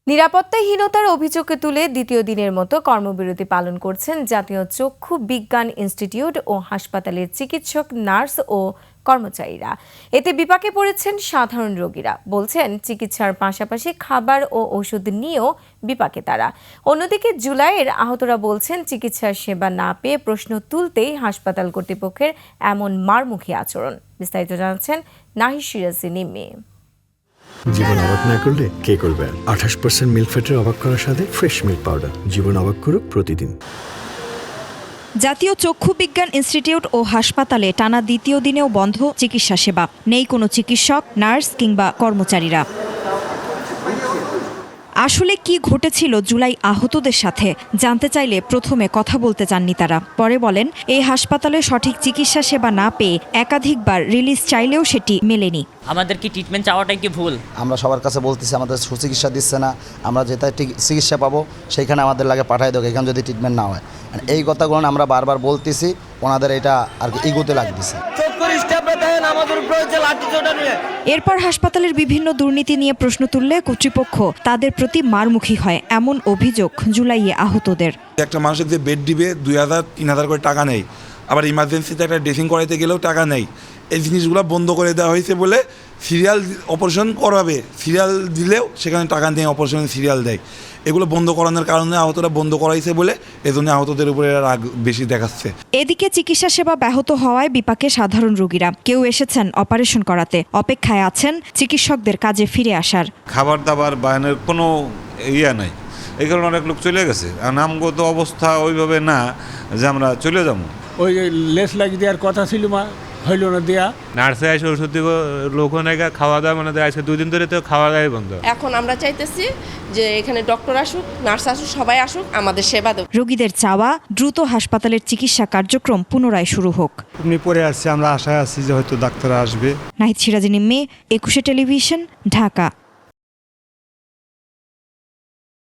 নিরাপত্তাহীনতার অভিযোগকে তুলে দ্বিতীয় দিনের মতো কর্মবিরতি পালন করছেন জাতীয় চক্ষু বিজ্ঞান ইনস্টিটিউট ও হাসপাতালের চিকিৎসক, নার্স ও কর্মচারীরা। এতে বিপাকে পড়েছেন সাধারণ রোগীরা। বলছেন, চিকিৎসার পাশাপাশি খাবার ও ওষুধ নিয়েও বিপাকে তারা। অন্যদিকে জুলাইয়ের আহতরা বলছেন, চিকিৎসার সেবা না পেয়ে প্রশ্ন তুলতেই হাসপাতাল কর্তৃপক্ষের এমন মারমুখী আচরণ। বিস্তারিত জানাচ্ছেন নাহিদ সিরাজি নিম্মি। জীবন অবাক না করলে কে করবে? 28% মিল্ক ফ্যাটের অবাক করার সাথে ফ্রেশ মিল্ক পাউডার। জীবন অবাক করুক প্রতিদিন। জাতীয় চক্ষু বিজ্ঞান ইনস্টিটিউট ও হাসপাতালে টানা দ্বিতীয় দিনেও বন্ধ চিকিৎসা সেবা। নেই কোনো চিকিৎসক, নার্স কিংবা কর্মচারীরা। আসলে কি ঘটেছিল জুলাই আহতদের সাথে জানতে চাইলে প্রথমে কথা বলতে চাননি তারা। পরে বলেন, এই হাসপাতালে সঠিক চিকিৎসা সেবা না পেয়ে একাধিকবার রিলিজ চাইলেও সেটি মেলেনি। আমাদের কি ট্রিটমেন্ট চাওয়াটাই কি ভুল? আমরা সবার কাছে বলতেছি আমাদের সুচিকিৎসা দিচ্ছে না, আমরা যেটাই চিকিৎসা পাবো সেইখানে আমাদের লাগে পাঠাই দেবো, এখানে যদি ট্রিটমেন্ট না হয়। এই কথাগুলো আমরা বারবার বলতেছি, ওনাদের এটা আর কি ইগোতে লাগতেছে। এরপর হাসপাতালের বিভিন্ন দুর্নীতি নিয়ে প্রশ্ন তুললে কর্তৃপক্ষ তাদের প্রতি মারমুখী হয়, এমন অভিযোগ জুলাইয়ে আহতদের। একটা মানুষের যে বেড দিবে 2000-3000 করে টাকা নেই, আবার ইমার্জেন্সিতে একটা ড্রেসিং করাইতে গেলেও টাকা নেই। এই জিনিসগুলো বন্ধ করে দেওয়া হয়েছে বলে সিরিয়াল অপারেশন করাবে, সিরিয়াল দিলেও সেখানে টাকা নিয়ে অপারেশনের সিরিয়াল দেয়। এগুলো বন্ধ করানোর কারণে আহতরা বন্ধ করাইছে বলে এজন্য আহতদের উপরে রাগ বেশি দেখাচ্ছে। এদিকে চিকিৎসা সেবা ব্যাহত হওয়ায় বিপাকে সাধারণ রোগীরা। কেউ এসেছেন অপারেশন করাতে, অপেক্ষায় আছেন চিকিৎসকদের কাজে ফিরে আসার। খাবার দাবার বায়নের কোনো নাই, এই কারণে অনেক লোক চলে গেছে। আর নামগত অবস্থা ওইভাবে না যে আমরা চলে যাবো। ওই লেস লাগি দেওয়ার কথা ছিল, মা হইল না দেয়া। নার্সে এসে ওষুধ দিব, লোক নাকি খাওয়া দাওয়া মানে আজকে 2 দিন ধরে তো খাওয়া দাওয়াই বন্ধ। এখন আমরা চাইতেছি যে এখানে ডক্টর আসুক, নার্স আসুক, সবাই আসুক, আমাদের সেবা দেব। রোগীদের চাওয়া দ্রুত হাসপাতালের চিকিৎসা কার্যক্রম পুনরায় শুরু হোক। এমনি পরে আসছি, আমরা আশায় আছি যে হয়তো ডাক্তার আসবে। নাহিদ সিরাজি নিম্মি, 21 টেলিভিশন, ঢাকা।